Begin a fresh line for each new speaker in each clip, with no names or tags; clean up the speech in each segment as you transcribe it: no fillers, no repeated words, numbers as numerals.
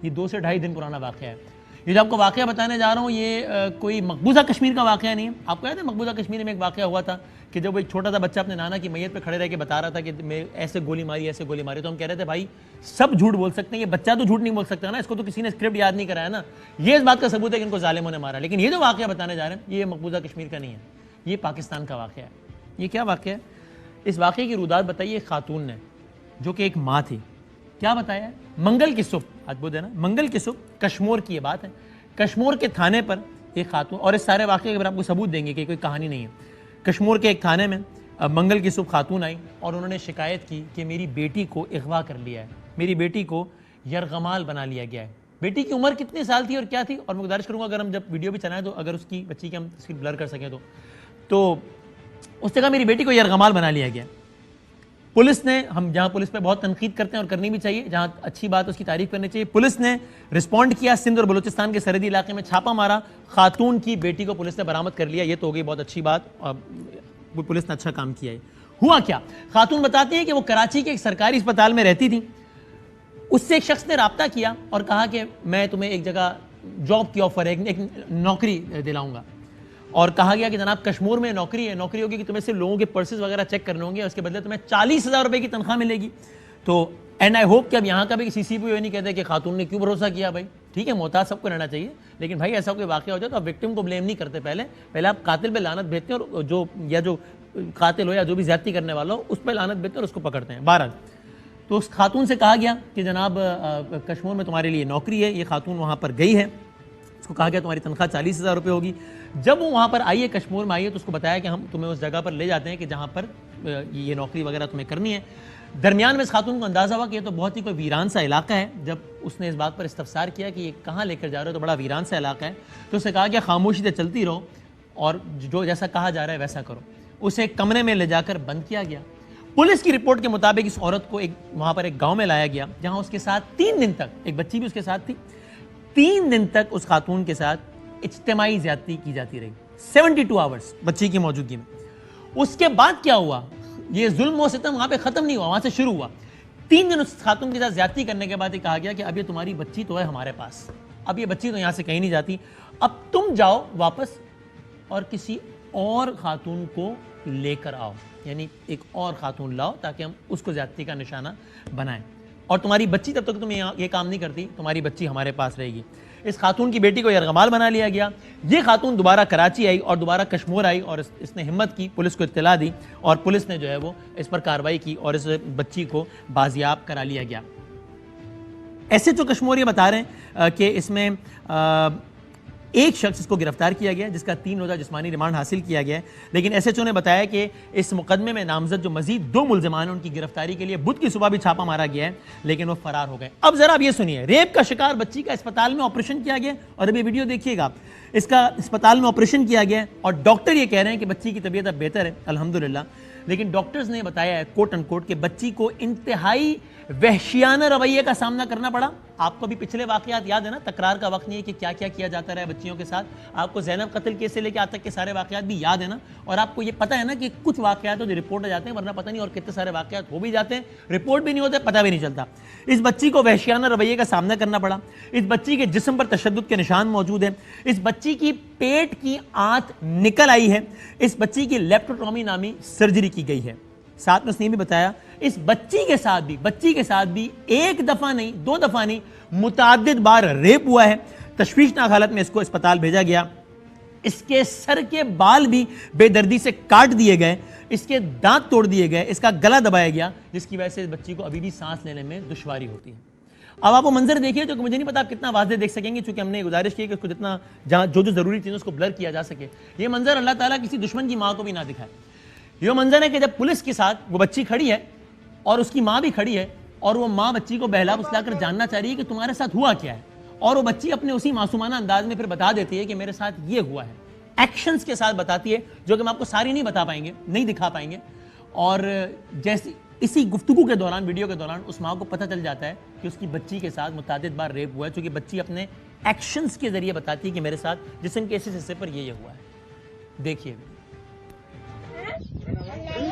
یہ 2 سے 2.5 دن پرانا واقعہ ہے. یہ جو آپ کو واقعہ بتانے جا رہا ہوں یہ کوئی مقبوضہ کشمیر کا واقعہ نہیں ہے. آپ کو یاد ہے مقبوضہ کشمیر میں ایک واقعہ ہوا تھا کہ جب وہ ایک چھوٹا سا بچہ اپنے نانا کی میت پہ کھڑے رہ کے بتا رہا تھا کہ میں ایسے گولی ماری تو ہم کہہ رہے تھے بھائی سب جھوٹ بول سکتے ہیں, یہ بچہ تو جھوٹ نہیں بول سکتا نا, اس کو تو کسی نے اسکرپٹ یاد نہیں کرایا نا. یہ اس بات کا ثبوت ہے کہ ان کو ظالموں نے مارا. لیکن یہ جو واقعہ بتانے جا رہے ہیں یہ مقبوضہ کشمیر کا نہیں ہے, یہ پاکستان کا واقعہ ہے. یہ کیا واقعہ ہے؟ اس واقعے کی رودات بتائی ایک خاتون نے جو کہ ایک ماں تھی. کیا بتایا ہے؟ منگل کی صبح, آج بدھ ہے نا, منگل کی صبح کشمور کی یہ بات ہے. کشمور کے تھانے پر ایک خاتون, اور اس سارے واقعے کے آپ کو ثبوت دیں گے کہ کوئی کہانی نہیں ہے. کشمور کے ایک تھانے میں منگل کی صبح خاتون آئی اور انہوں نے شکایت کی کہ میری بیٹی کو اغوا کر لیا ہے, میری بیٹی کو یرغمال بنا لیا گیا ہے. بیٹی کی عمر کتنے سال تھی اور کیا تھی, اور میں گزارش کروں گا اگر ہم جب ویڈیو بھی چلائیں تو اگر اس کی بچی کی ہم تصویر بلر کر سکیں تو اس نے کہا میری بیٹی کو یرغمال بنا لیا گیا. پولیس نے, ہم جہاں پولیس پہ بہت تنقید کرتے ہیں اور کرنی بھی چاہیے, جہاں اچھی بات اس کی تعریف کرنی چاہیے, پولیس نے رسپونڈ کیا, سندھ اور بلوچستان کے سرحدی علاقے میں چھاپا مارا, خاتون کی بیٹی کو پولیس نے برآمد کر لیا. یہ تو ہو گئی بہت اچھی بات, پولیس نے اچھا کام کیا ہے. ہوا کیا؟ خاتون بتاتی ہیں کہ وہ کراچی کے ایک سرکاری اسپتال میں رہتی تھی. اس سے ایک شخص نے رابطہ کیا اور کہا کہ میں تمہیں ایک جگہ جاب کی آفر ہے, ایک نوکری دلاؤں گا, اور کہا گیا کہ جناب کشمور میں نوکری ہے, نوکری ہوگی کہ تمہیں صرف لوگوں کے پرسز وغیرہ چیک کرنے ہوں گے, اس کے بدلے تمہیں 40,000 روپے کی تنخواہ ملے گی. تو اینڈ آئی ہوپ کہ اب یہاں کا بھی سی سی پی او نہیں کہتے کہ خاتون نے کیوں بھروسہ کیا. بھائی ٹھیک ہے, محتاط سب کو رہنا چاہیے, لیکن بھائی ایسا کوئی واقعہ ہو جائے تو آپ وکٹم کو بلیم نہیں کرتے, پہلے آپ قاتل پہ لعنت بھیجتے ہیں, اور جو قاتل ہو یا جو بھی زیادتی کرنے والا ہو اس پہ لعنت بھیجتے ہیں اور اس کو پکڑتے ہیں. بہرحال تو اس خاتون سے کہا گیا کہ جناب کشمور میں تمہارے لیے نوکری ہے. یہ خاتون وہاں پر گئی ہے, اس کو کہا گیا تمہاری تنخواہ 40,000 روپے ہوگی. جب وہ وہاں پر آئی ہے, کشمور میں آئی ہے, تو اس کو بتایا کہ ہم تمہیں اس جگہ پر لے جاتے ہیں کہ جہاں پر یہ نوکری وغیرہ تمہیں کرنی ہے. درمیان میں اس خاتون کو اندازہ ہوا کہ یہ تو بہت ہی کوئی ویران سا علاقہ ہے. جب اس نے اس بات پر استفسار کیا کہ یہ کہاں لے کر جا رہے ہو, تو بڑا ویران سا علاقہ ہے, تو اسے کہا کہ خاموشی سے چلتی رہو اور جو جیسا کہا جا رہا ہے ویسا کرو. اسے ایک کمرے میں لے جا کر بند کیا گیا. پولیس کی رپورٹ کے مطابق اس عورت کو وہاں پر ایک گاؤں میں لایا گیا, جہاں اس کے ساتھ 3 دن تک, ایک بچی بھی اس کے ساتھ تھی, 3 دن تک اس خاتون کے ساتھ اجتماعی زیادتی کی جاتی رہی, 72 آورز بچی کی موجودگی میں. اس کے بعد کیا ہوا؟ یہ ظلم و ستم وہاں پہ ختم نہیں ہوا, وہاں سے شروع ہوا. 3 دن اس خاتون کے ساتھ زیادتی کرنے کے بعد یہ کہا گیا کہ اب یہ تمہاری بچی تو ہے ہمارے پاس, اب یہ بچی تو یہاں سے کہیں نہیں جاتی, اب تم جاؤ واپس اور کسی اور خاتون کو لے کر آؤ, یعنی ایک اور خاتون لاؤ تاکہ ہم اس کو زیادتی کا نشانہ بنائیں, اور تمہاری بچی تب تک تم یہ کام نہیں کرتی, تمہاری بچی ہمارے پاس رہے گی. اس خاتون کی بیٹی کو یرغمال بنا لیا گیا. یہ خاتون دوبارہ کراچی آئی اور دوبارہ کشمور آئی, اور اس نے ہمت کی, پولیس کو اطلاع دی, اور پولیس نے جو ہے وہ اس پر کارروائی کی اور اس بچی کو بازیاب کرا لیا گیا. ایسے جو کشمور یہ بتا رہے ہیں کہ اس میں ایک شخص اس کو گرفتار کیا گیا جس کا 3 روزہ جسمانی ریمانڈ حاصل کیا گیا ہے, لیکن ایس ایچ او نے بتایا کہ اس مقدمے میں نامزد جو مزید 2 ملزمان ہیں ان کی گرفتاری کے لیے بدھ کی صبح بھی چھاپا مارا گیا ہے, لیکن وہ فرار ہو گئے. اب ذرا آپ یہ سنیے, ریپ کا شکار بچی کا اسپتال میں آپریشن کیا گیا, اور اب یہ ویڈیو دیکھیے گا, اس کا اسپتال میں آپریشن کیا گیا ہے اور ڈاکٹر یہ کہہ رہے ہیں کہ بچی کی طبیعت اب بہتر ہے الحمدللہ, لیکن ڈاکٹرز نے بتایا ہے کوٹ ان کوٹ کہ بچی کو انتہائی وحشیانہ رویے کا سامنا کرنا پڑا. آپ کو بھی پچھلے واقعات یاد ہے نا, تکرار کا وقت نہیں ہے کہ کیا کیا کیا جاتا رہا ہے بچیوں کے ساتھ. آپ کو زینب قتل کیس سے لے کے آج تک کے سارے واقعات بھی یاد ہیں نا, اور آپ کو یہ پتہ ہے نا کہ کچھ واقعات جو رپورٹ ہو جاتے ہیں, ورنہ پتہ نہیں اور کتنے سارے واقعات ہو بھی جاتے ہیں, رپورٹ بھی نہیں ہوتے, پتہ بھی نہیں چلتا. اس بچی کو وحشیانہ رویے کا سامنا کرنا پڑا. اس بچی کے جسم پر تشدد کے نشان موجود ہیں. اس بچی کی پیٹ کی آنت نکل آئی ہے. اس بچی کی لیپٹوٹومی نامی سرجری کی گئی ہے. ساتھ میں اس نے بھی بتایا اس بچی کے ساتھ بھی 1 دفعہ نہیں 2 دفعہ نہیں متعدد بار ریپ ہوا ہے. تشویشناک حالت میں اس کو اسپتال بھیجا گیا. اس کے سر کے بال بھی بے دردی سے کاٹ دیے گئے, اس کے دانت توڑ دیے گئے, اس کا گلا دبایا گیا, جس کی وجہ سے اس بچی کو ابھی بھی سانس لینے میں دشواری ہوتی ہے. اب آپ وہ منظر دیکھیے تو مجھے نہیں پتا آپ کتنا واضح دیکھ سکیں گے, چونکہ ہم نے گزارش کی کہ اس کو جتنا جو ضروری چیزیں اس کو بلر کیا جا سکے. یہ منظر اللہ تعالیٰ کسی دشمن کی ماں کو بھی نہ دکھائے. یہ منظر ہے کہ جب پولیس کے ساتھ وہ بچی کھڑی ہے اور اس کی ماں بھی کھڑی ہے, اور وہ ماں بچی کو بہلا پھسلا کر جاننا چاہ رہی ہے کہ تمہارے ساتھ ہوا کیا ہے, اور وہ بچی اپنے اسی معصومانہ انداز میں پھر بتا دیتی ہے کہ میرے ساتھ یہ ہوا ہے. ایکشنز کے ساتھ بتاتی ہے, جو کہ ہم آپ کو ساری نہیں بتا پائیں گے, نہیں دکھا پائیں گے. اور جیسے اسی گفتگو کے دوران, ویڈیو کے دوران, اس ماں کو پتہ چل جاتا ہے کہ اس کی بچی کے ساتھ متعدد بار ریپ ہوا ہے, چونکہ بچی اپنے ایکشنز کے ذریعے بتاتی ہے کہ میرے ساتھ جسم کے اس حصے پر یہ ہوا ہے. دیکھیے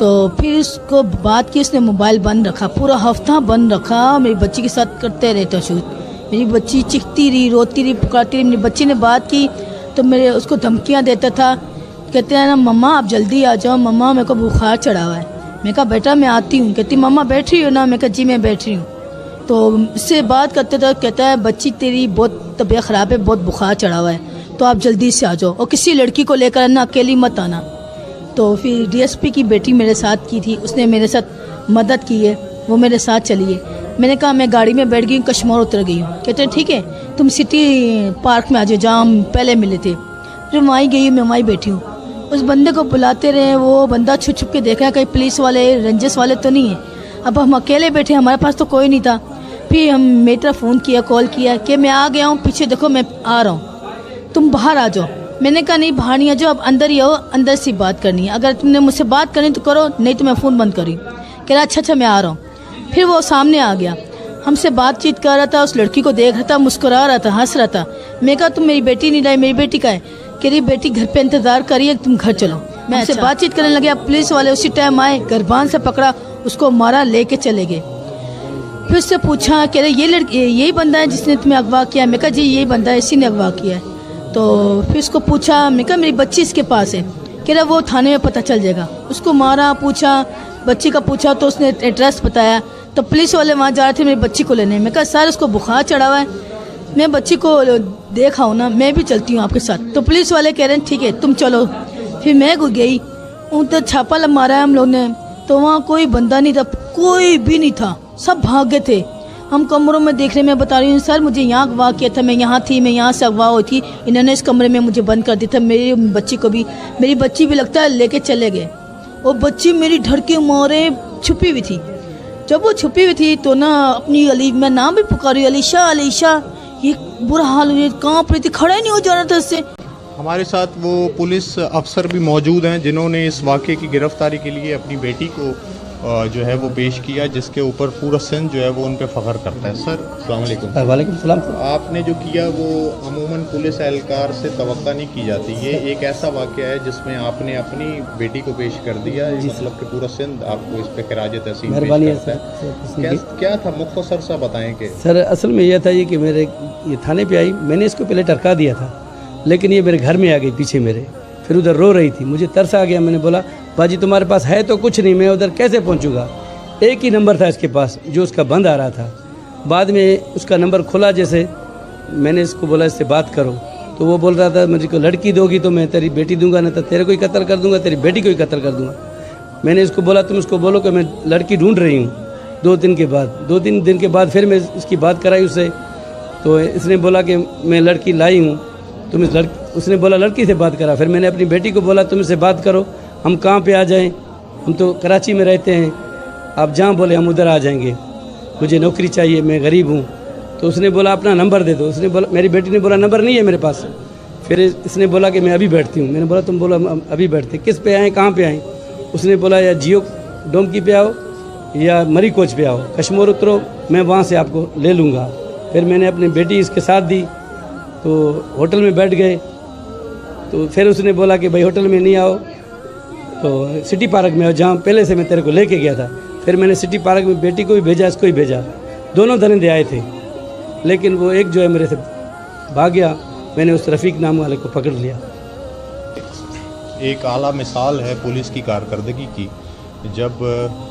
تو پھر اس کو بات کی، اس نے موبائل بند رکھا، پورا ہفتہ بند رکھا، میری بچی کے ساتھ کرتے رہتا شوٹ. میری بچی چیختی رہی، روتی رہی، پکارتی رہی. میری بچی نے بات کی تو میرے اس کو دھمکیاں دیتا تھا، کہتے ہیں نا مما آپ جلدی آ جاؤ، مما میرے کو بخار چڑھا ہوا ہے. میں کہا بیٹا میں آتی ہوں. کہتی مما بیٹھ رہی ہو نا؟ میں کہا جی میں بیٹھ رہی ہوں. تو اس سے بات کرتے تھے، کہتا ہے بچی تیری بہت طبیعت خراب ہے، بہت بخار چڑھا ہوا ہے، تو آپ جلدی سے آ جاؤ، اور کسی لڑکی کو لے کر نا اکیلی مت آنا. تو پھر ڈی ایس پی کی بیٹی میرے ساتھ کی تھی، اس نے میرے ساتھ مدد کی ہے، وہ میرے ساتھ چلی ہے. میں نے کہا میں گاڑی میں بیٹھ گئی ہوں، کشمور اتر گئی ہوں. کہتے ہیں ٹھیک ہے تم سٹی پارک میں آ جاؤ جہاں ہم پہلے ملے تھے. پھر وہیں گئی ہوں، میں وہیں بیٹھی ہوں. اس بندے کو بلاتے رہے، وہ بندہ چھپ چھپ کے دیکھا کہیں پولیس والے رنجس والے تو نہیں ہیں. اب ہم اکیلے بیٹھے، ہمارے پاس تو کوئی نہیں تھا. پھر ہم میری طرف فون کیا، کال کیا کہ میں آ گیا ہوں، پیچھے دیکھو میں آ رہا ہوں، تم باہر آ جاؤ. میں نے کہا نہیں باہر نہیں آ جاؤ، اب اندر ہی آؤ، اندر سے بات کرنی ہے، اگر تم نے مجھ سے بات کرنی تو کرو، نہیں تو میں فون بند کری. کہہ رہا اچھا میں آ رہا ہوں. پھر وہ سامنے آ گیا، ہم سے بات چیت کر رہا تھا، اس لڑکی کو دیکھ رہا تھا، مسکرا رہا تھا، ہنس رہا تھا. میں کہا تم میری بیٹی نہیں لائی؟ میری بیٹی کا ہے. کہہ رہی بیٹی گھر پہ انتظار کریے، تم گھر چلو. میں ہم سے بات چیت کرنے لگے. اب پولیس والے اسی ٹائم آئے، گربان سے پکڑا، اس کو مارا، لے کے چلے گئے. پھر اس سے پوچھا کہہ رہے یہ لڑکی یہی بندہ ہے جس نے تمہیں اغوا کیا؟ میں کہا جی یہی بندہ ہے، اسی نے اغوا کیا ہے. تو پھر اس کو پوچھا، میں کہا میری بچی اس کے پاس ہے. کہہ رہا وہ تھانے میں پتہ چل جائے گا. اس کو مارا، پوچھا بچی کا، پوچھا تو اس نے ایڈریس بتایا. تو پولیس والے وہاں جا رہے تھے میری بچی کو لینے. میں کہا سر اس کو بخار چڑھا ہوا ہے، میں بچی کو دیکھا ہوں نا، میں بھی چلتی ہوں آپ کے ساتھ. تو پولیس والے کہہ رہے ہیں ٹھیک ہے تم چلو. پھر میں گئی، ان تو چھاپا مارا ہے ہم لوگ نے، تو وہاں کوئی بندہ نہیں تھا، کوئی بھی نہیں تھا، سب بھاگ گئے تھے. ہم کمروں میں دیکھ رہے، میں بتا رہی ہوں سر مجھے یہاں اغوا کیا تھا، میں یہاں تھی، میں یہاں سے اغوا ہوئی تھی، انہوں نے اس کمرے میں مجھے بند کر دیا تھا. میری بچی کو بھی، میری بچی بھی لگتا ہے لے کے چلے گئے. وہ بچی میری ڈر کے مارے چھپی ہوئی تھی. جب وہ چھپی ہوئی تھی تو نا اپنی علی، میں نام بھی پکاری علیشا علیشا، یہ برا حال ہوئی، کانپ رہی تھی، کھڑا ہی نہیں ہو جا رہا تھا اس سے.
ہمارے ساتھ وہ پولیس افسر بھی موجود ہیں جنہوں نے اس واقعے کی گرفتاری کے لیے اپنی بیٹی کو جو ہے وہ پیش کیا، جس کے اوپر پورا سندھ جو ہے وہ ان پہ فخر کرتا ہے. سر السلام علیکم.
وعلیکم السلام.
آپ نے جو کیا وہ عموماً پولیس اہلکار سے توقع نہیں کی جاتی. یہ ایک ایسا واقعہ ہے جس میں آپ نے اپنی بیٹی کو پیش کر دیا، مطلب کہ پورا سندھ آپ کو اس پہ خراج تحسین پیش کرتا ہے. کیا تھا مختصر سا بتائیں. کہ
سر اصل میں یہ تھا یہ کہ میرے یہ تھانے پہ آئی، میں نے اس کو پہلے ٹرکا دیا تھا، لیکن یہ میرے گھر میں آ گئی پیچھے میرے، پھر ادھر رو رہی تھی. مجھے ترس آ گیا، میں نے بولا باجی تمہارے پاس ہے تو کچھ نہیں، میں ادھر کیسے پہنچوں گا؟ ایک ہی نمبر تھا اس کے پاس جو اس کا بند آ رہا تھا. بعد میں اس کا نمبر کھلا، جیسے میں نے اس کو بولا اس سے بات کرو، تو وہ بول رہا تھا مجھے کو لڑکی دو گی تو میں تیری بیٹی دوں گا، نہ تو تیرے کو ہی قتل کر دوں گا، تیری بیٹی کو ہی قتل کر دوں گا. میں نے اس کو بولا تم اس کو بولو کہ میں لڑکی ڈھونڈ رہی ہوں. 2-3 دن کے بعد پھر میں اس کی بات کرائی اس سے، تو اس نے بولا کہ میں لڑکی لائی ہوں. تم اس نے بولا لڑکی سے بات کرا. پھر میں نے اپنی بیٹی کو بولا تم اس سے بات کرو، ہم کہاں پہ آ جائیں، ہم تو کراچی میں رہتے ہیں، آپ جہاں بولے ہم ادھر آ جائیں گے، مجھے نوکری چاہیے، میں غریب ہوں. تو اس نے بولا اپنا نمبر دے دو. اس نے بولا، میری بیٹی نے بولا نمبر نہیں ہے میرے پاس. پھر اس نے بولا کہ میں ابھی بیٹھتی ہوں. میں نے بولا تم بولا ابھی بیٹھتے، کس پہ آئیں، کہاں پہ آئیں؟ اس نے بولا یا جیو ڈومکی پہ آؤ یا مری کوچ پہ آؤ، کشمور اترو، میں وہاں سے آپ کو لے لوں گا. پھر میں نے اپنی بیٹی اس کے ساتھ دی، تو ہوٹل میں بیٹھ گئے. تو پھر اس نے بولا کہ بھائی ہوٹل میں نہیں آؤ تو سٹی پارک میں آؤ، جہاں پہلے سے میں تیرے کو لے کے گیا تھا. پھر میں نے سٹی پارک میں بیٹی کو بھی بھیجا، اس کو بھی بھیجا. دونوں درندے آئے تھے، لیکن وہ ایک جو ہے میرے سے بھاگ گیا. میں نے اس رفیق نام والے کو پکڑ لیا.
ایک اعلیٰ مثال ہے پولیس کی کارکردگی کی، جب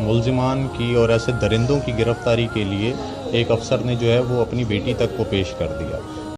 ملزمان کی اور ایسے درندوں کی گرفتاری کے لیے ایک افسر نے جو ہے وہ اپنی بیٹی تک کو پیش کر دیا.